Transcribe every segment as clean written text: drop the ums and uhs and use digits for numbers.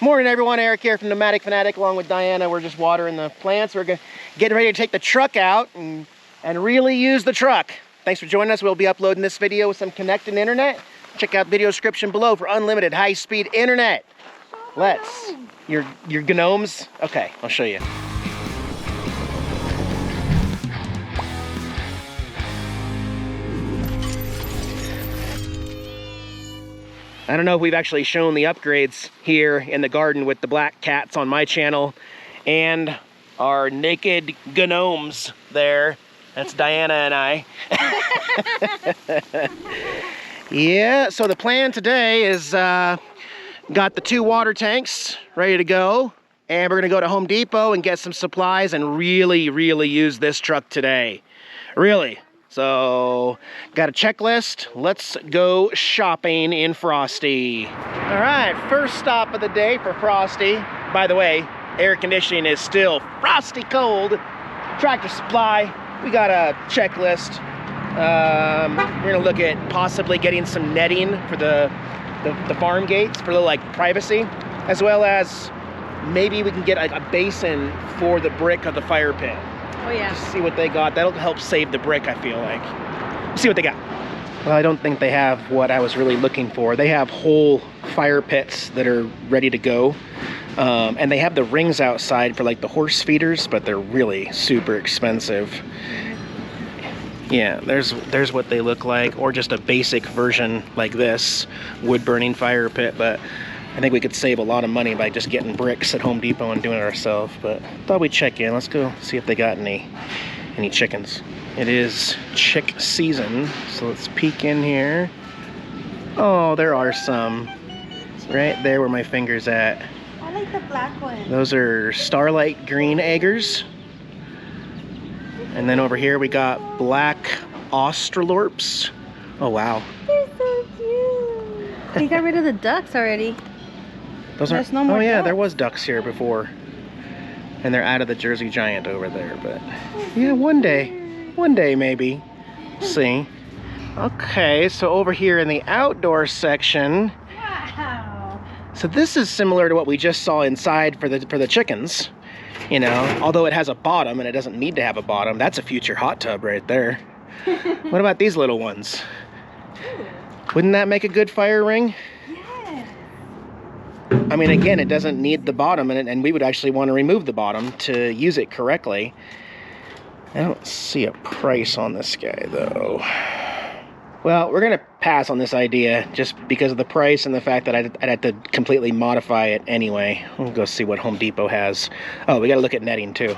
Morning everyone, Eric here from Nomadic Fanatic along with Diana. We're just watering the plants. We're getting ready to take the truck out and really use the truck. Thanks for joining us. We'll be uploading this video with some connecting internet. Check out video description below for unlimited high-speed internet. Let's. Your gnomes? Okay, I'll show you. I don't know if we've actually shown the upgrades here in the garden with the black cats on my channel and our naked gnomes there. That's Diana and I. Yeah, so the plan today is got the 2 water tanks ready to go, and we're gonna go to Home Depot and get some supplies and really use this truck today. Really. So, got a checklist. Let's go shopping in Frosty. All right, first stop of the day for Frosty. By the way, air conditioning is still frosty cold. Tractor Supply, we got a checklist. We're gonna look at possibly getting some netting for the farm gates for the like privacy, as well as maybe we can get a basin for the brick of the fire pit. Oh yeah. Just see what they got. That'll help save the brick, I feel like. See what they got. Well, I don't think they have what I was really looking for. They have whole fire pits that are ready to go. And they have the rings outside for like the horse feeders, but they're really super expensive. Yeah, there's what they look like, or just a basic version like this, wood burning fire pit, but I think we could save a lot of money by just getting bricks at Home Depot and doing it ourselves. But thought we'd check in. Let's go see if they got any chickens. It is chick season, so let's peek in here. Oh, there are some. Right there where my finger's at. I like the black one. Those are Starlight Green Eggers. And then over here we got black Australorps. Oh wow. They're so cute. They got rid of the ducks already. There's no more ducks. There was ducks here before. And they're out of the Jersey Giant over there, but yeah, one day maybe. See. Okay, so over here in the outdoor section. Wow. So this is similar to what we just saw inside for the chickens. You know, although it has a bottom and it doesn't need to have a bottom. That's a future hot tub right there. What about these little ones? Wouldn't that make a good fire ring? I mean, again, it doesn't need the bottom, and we would actually want to remove the bottom to use it correctly. I don't see a price on this guy, though. Well, we're going to pass on this idea just because of the price and the fact that I'd have to completely modify it anyway. We'll go see what Home Depot has. Oh, we got to look at netting, too.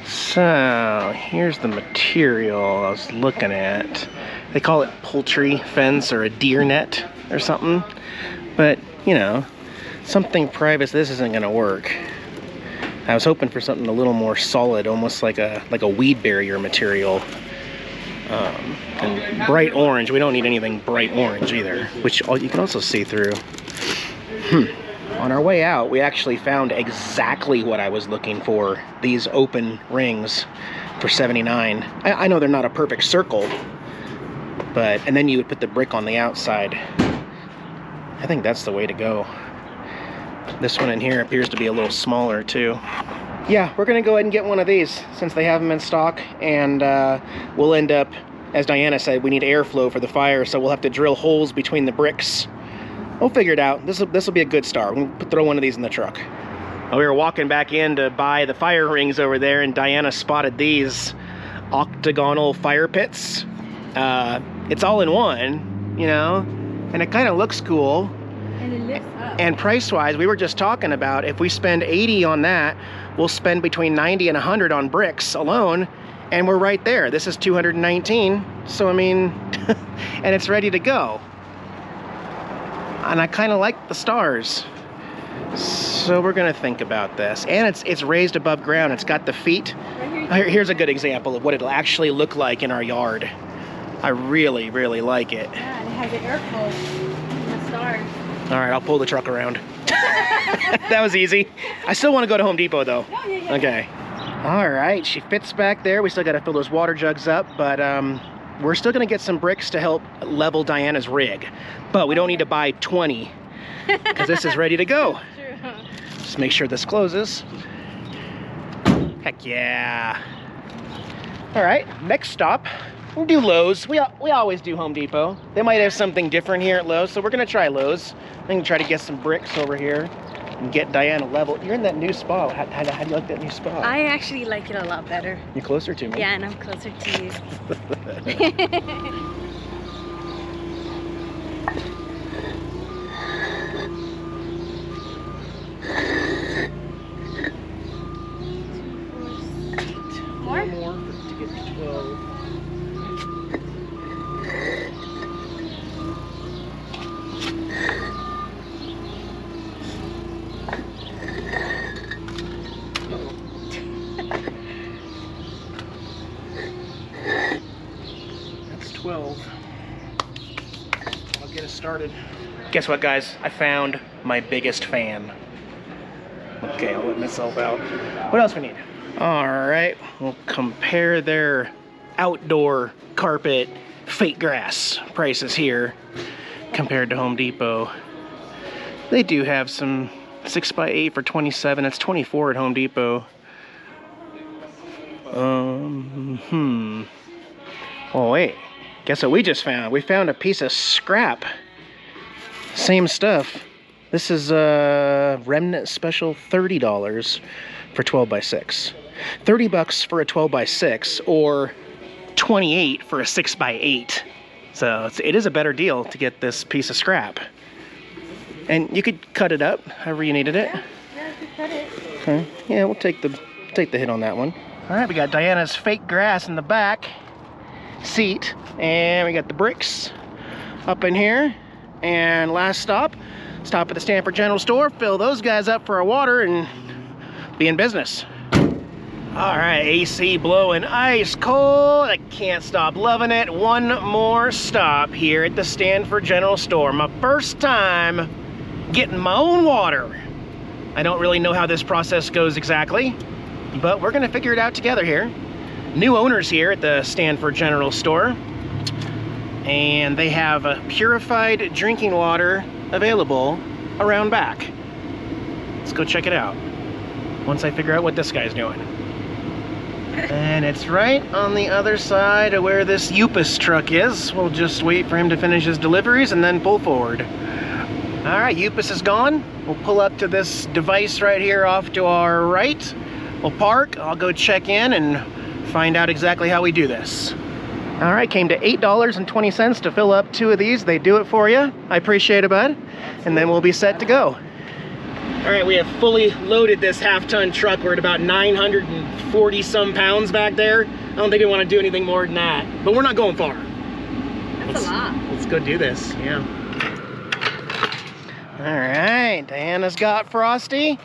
So, here's the material I was looking at. They call it poultry fence or a deer net or something. But, you know, something private, this isn't going to work. I was hoping for something a little more solid, almost like a weed barrier material. And bright orange. We don't need anything bright orange either, which you can also see through. On our way out, we actually found exactly what I was looking for. These open rings for $79. I know they're not a perfect circle, and then you would put the brick on the outside. I think that's the way to go. This one in here appears to be a little smaller too. Yeah, we're gonna go ahead and get one of these since they have them in stock, and we'll end up, as Diana said, we need airflow for the fire, so we'll have to drill holes between the bricks. We'll figure it out. This will be a good start. We'll throw one of these in the truck. We were walking back in to buy the fire rings over there, and Diana spotted these octagonal fire pits. It's all in one, you know, and it kind of looks cool. And it lifts up. And price-wise, we were just talking about if we spend $80 on that, we'll spend between $90 and $100 on bricks alone, and we're right there. This is $219, so I mean, and it's ready to go. And I kind of like the stars. So we're gonna think about this. And it's raised above ground. It's got the feet. Here's a good example of what it'll actually look like in our yard. I really like it. Yeah, and it has an air flow in the stars. All right, I'll pull the truck around. That was easy. I still want to go to Home Depot though. Oh, yeah. Okay. All right, she fits back there. We still got to fill those water jugs up, but we're still going to get some bricks to help level Diana's rig. But we don't need to buy 20 because this is ready to go. True. Just make sure this closes. Heck yeah. All right, next stop, we'll do Lowe's. We always do Home Depot. They might have something different here at Lowe's, so we're gonna try Lowe's. I'm gonna try to get some bricks over here and get Diana level. You're in that new spot. How do you like that new spot? I actually like it a lot better. You're closer to me. Yeah, and I'm closer to you. More? More to get to 12. That's 12. I'll get us started. Guess what, guys? I found my biggest fan. Okay, I'll let myself out. What else we need? All right, we'll compare their outdoor carpet fake grass prices here compared to Home Depot. They do have some 6x8 for $27. That's $24 at Home Depot. Oh wait, guess what we just found? We found a piece of scrap. Same stuff. This is a remnant special, $30 for 12x6. 30 bucks for a 12x6 or 28 for a 6x8. So it is a better deal to get this piece of scrap. And you could cut it up however you needed it. Yeah, you can cut it. Okay. Yeah, we'll take the hit on that one. All right, we got Diana's fake grass in the back seat, and we got the bricks up in here. And last stop at the Stanford General Store, fill those guys up for our water, and be in business. All right, AC blowing ice cold. I can't stop loving it. One more stop here at the Stanford General Store. My first time getting my own water. I don't really know how this process goes exactly, but we're gonna figure it out together here. New owners here at the Stanford General Store, and they have a purified drinking water available around back. Let's go check it out once I figure out what this guy's doing. And it's right on the other side of where this Upus truck is. We'll just wait for him to finish his deliveries and then pull forward. All right, Upus is gone. We'll pull up to this device right here off to our right. We'll park. I'll go check in and find out exactly how we do this. All right, came to $8.20 to fill up 2 of these. They do it for you. I appreciate it, bud. And then we'll be set to go. All right, we have fully loaded this half-ton truck. We're at about 940 some pounds back there. I don't think we want to do anything more than that, but we're not going far. That's a lot. Let's go do this, yeah. All right, Diana's got Frosty.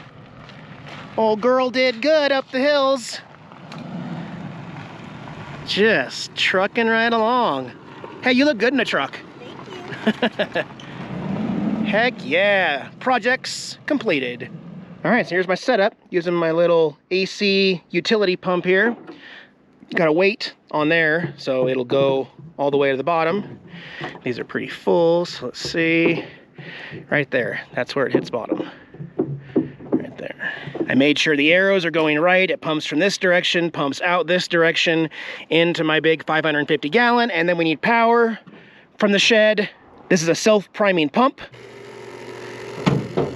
Old girl did good up the hills. Just trucking right along. Hey, you look good in a truck. Thank you. Heck yeah, projects completed. All right, so here's my setup using my little AC utility pump here. Got a weight on there, so it'll go all the way to the bottom. These are pretty full, so let's see. Right there, that's where it hits bottom. Right there. I made sure the arrows are going right. It pumps from this direction, pumps out this direction into my big 550 gallon, and then we need power from the shed. This is a self-priming pump.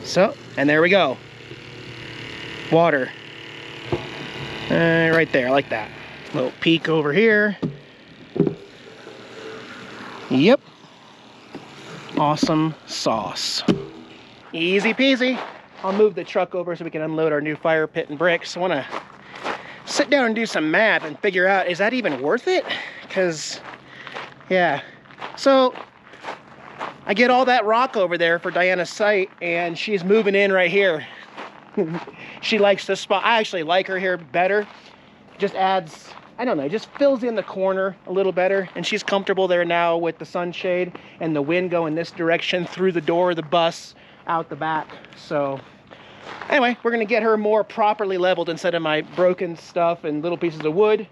So, and there we go. Water. Right there, I like that. Little peak over here. Yep. Awesome sauce. Easy peasy. I'll move the truck over so we can unload our new fire pit and bricks. I want to sit down and do some math and figure out, is that even worth it? Because, yeah. So, I get all that rock over there for Diana's site, and she's moving in right here. She likes this spot. I actually like her here better. Just adds, I don't know, just fills in the corner a little better, and she's comfortable there now with the sunshade and the wind going this direction through the door of the bus out the back. So anyway, we're gonna get her more properly leveled instead of my broken stuff and little pieces of wood.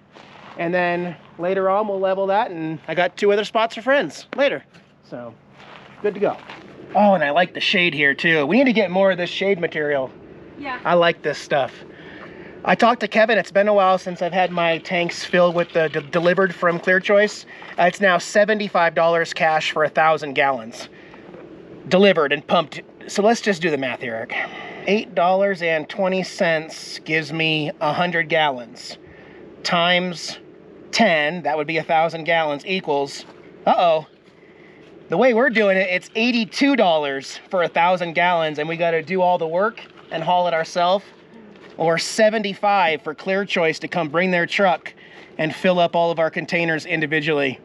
And then later on we'll level that, and I got 2 other spots for friends later. So good to go. Oh, and I like the shade here too. We need to get more of this shade material. Yeah. I like this stuff. I talked to Kevin. It's been a while since I've had my tanks filled with the delivered from Clear Choice. It's now $75 cash for 1,000 gallons. Delivered and pumped. So let's just do the math here, Eric. $8.20 gives me 100 gallons. Times 10, that would be 1,000 gallons, equals, uh-oh. The way we're doing it, it's $82 for 1,000 gallons, and we got to do all the work and haul it ourselves. Or $75 for Clear Choice to come bring their truck and fill up all of our containers individually.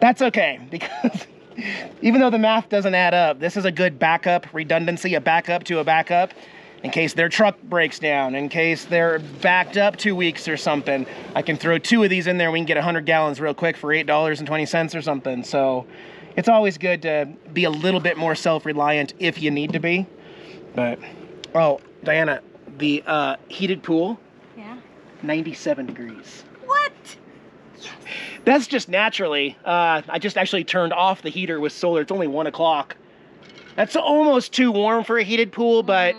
That's okay, because even though the math doesn't add up, this is a good backup redundancy, a backup to a backup, in case their truck breaks down, in case they're backed up 2 weeks or something. I can throw 2 of these in there, we can get 100 gallons real quick for $8.20 or something. So it's always good to be a little bit more self-reliant if you need to be. But, oh, Diana, the heated pool, Yeah. 97 degrees. What? That's just naturally. I just actually turned off the heater with solar. It's only 1 o'clock. That's almost too warm for a heated pool, but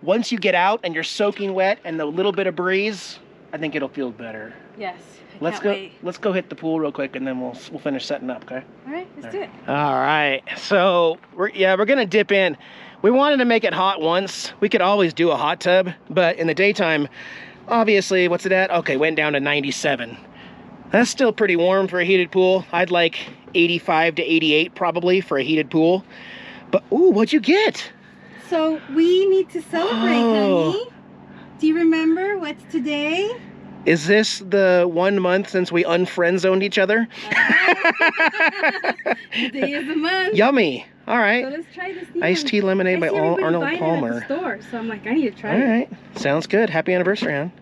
once you get out and you're soaking wet and a little bit of breeze, I think it'll feel better. Yes. Let's go hit the pool real quick, and then we'll finish setting up, okay? All right, let's do it. All right. So we're gonna dip in. We wanted to make it hot once. We could always do a hot tub, but in the daytime, obviously, what's it at? Okay, went down to 97. That's still pretty warm for a heated pool. I'd like 85 to 88 probably for a heated pool. But ooh, what'd you get? So we need to celebrate, honey. Do you remember what's today? Is this the 1 month since we unfriend-zoned each other? Today is the month. Yummy. All right. So let's try this. Iced tea lemonade by Arnold Palmer. At the store, so I'm like, I need to try All it. right. Sounds good. Happy anniversary, hon.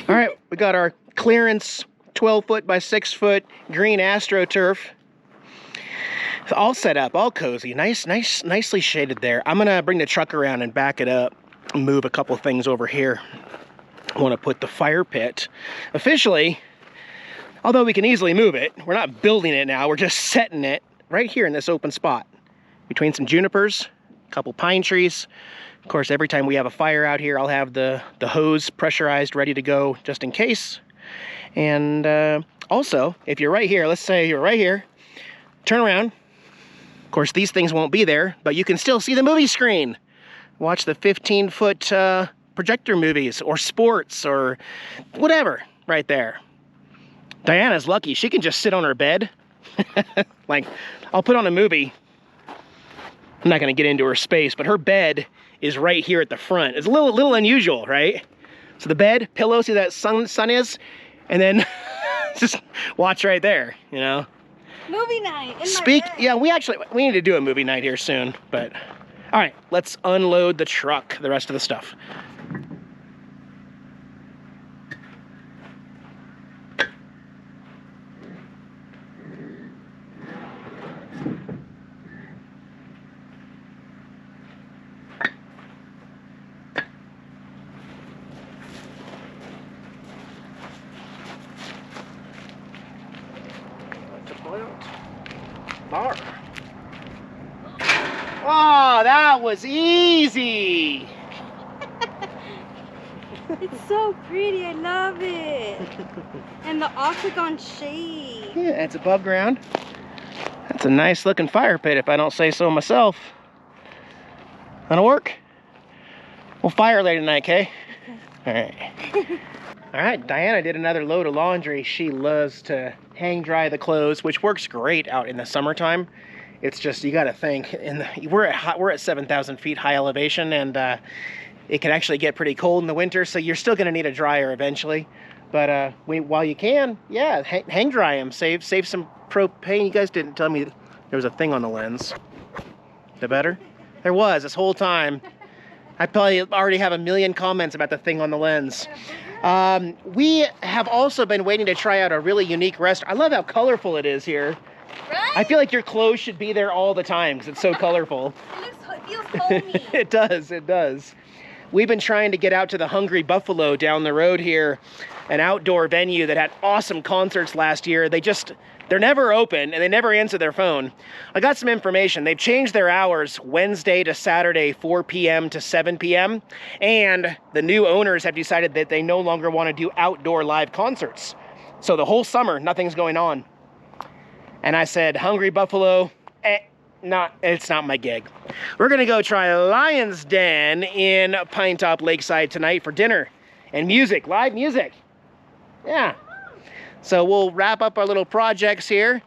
All right. We got our clearance 12-foot by 6-foot green AstroTurf. It's all set up, all cozy. Nicely shaded there. I'm going to bring the truck around and back it up. Move a couple things over here. I want to put the fire pit officially, although we can easily move it. We're not building it now, we're just setting it right here in this open spot between some junipers, a couple pine trees. Of course, every time we have a fire out here, I'll have the hose pressurized, ready to go just in case. And also, if you're right here, let's say you're right here, turn around. Of course, these things won't be there, but you can still see the movie screen. Watch the 15-foot projector movies or sports or whatever right there. Diana's lucky. She can just sit on her bed. Like, I'll put on a movie. I'm not going to get into her space, but her bed is right here at the front. It's a little unusual, right? So the bed, pillow, see that sun is? And then just watch right there, you know? Movie night. Yeah, we need to do a movie night here soon, but... All right, let's unload the truck, the rest of the stuff. Bar. Oh, that was easy. It's so pretty. I love it. And the octagon shade. Yeah, it's above ground. That's a nice looking fire pit if I don't say so myself. That'll work. We'll fire later tonight, okay? All right. All right, Diana did another load of laundry. She loves to hang dry the clothes, which works great out in the summertime. It's just, you got to think, we're at 7,000 feet high elevation, and it can actually get pretty cold in the winter, so you're still going to need a dryer eventually. But while you can, yeah, hang dry them, save some propane. You guys didn't tell me there was a thing on the lens. The better? There was this whole time. I probably already have a million comments about the thing on the lens. We have also been waiting to try out a really unique restaurant. I love how colorful it is here. Right? I feel like your clothes should be there all the time because it's so colorful. It feels homey. It does. We've been trying to get out to the Hungry Buffalo down the road here, an outdoor venue that had awesome concerts last year. They They're never open, and they never answer their phone. I got some information. They've changed their hours Wednesday to Saturday, 4 p.m. to 7 p.m. And the new owners have decided that they no longer want to do outdoor live concerts. So the whole summer, nothing's going on. And I said, Hungry Buffalo, it's not my gig. We're gonna go try Lion's Den in Pine Top Lakeside tonight for dinner and music, live music. Yeah. So we'll wrap up our little projects here,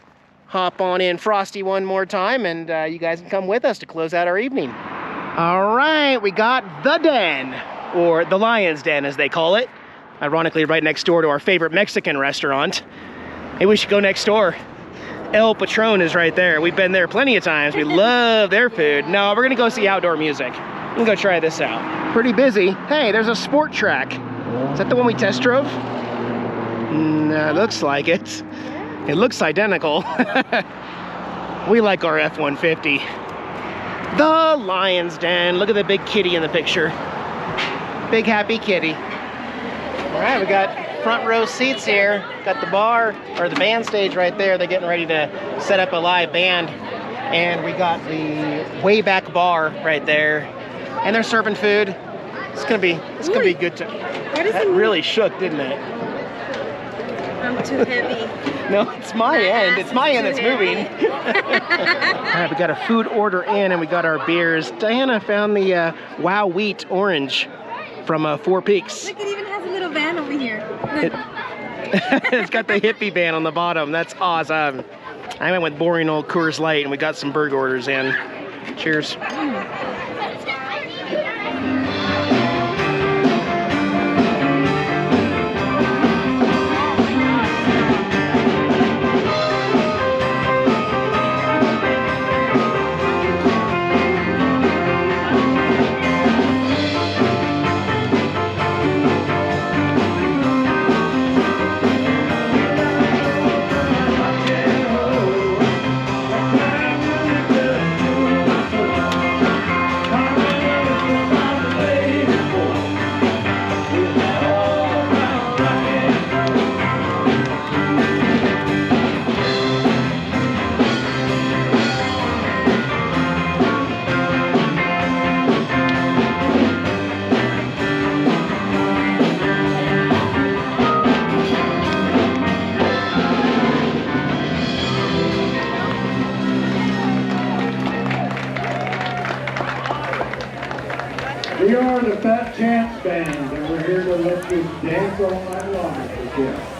hop on in Frosty one more time, and you guys can come with us to close out our evening. All right, we got the den, or the Lion's Den as they call it. Ironically, right next door to our favorite Mexican restaurant. Maybe we should go next door. El Patron is right there. We've been there plenty of times. We love their food. No, we're gonna go see outdoor music. I'm gonna go try this out. Pretty busy. Hey, there's a sport track. Is that the one we test drove? No, looks like it. It looks identical. We like our F-150. The Lion's Den. Look at the big kitty in the picture. Big happy kitty. All right, we got front row seats here. Got the bar, or the band stage right there. They're getting ready to set up a live band. And we got the way back bar right there. And they're serving food. It's gonna be good to. That really shook, didn't it? I'm too heavy. No, it's my end. It's my end that's moving. All right, we got a food order in and we got our beers. Diana found the Wow Wheat Orange from Four Peaks. Look, it even has a little van over here. It's got the hippie van on the bottom. That's awesome. I went with boring old Coors Light and we got some burger orders in. Cheers. We are the Fat Chance Band, and we're here to let you dance all night long if you can.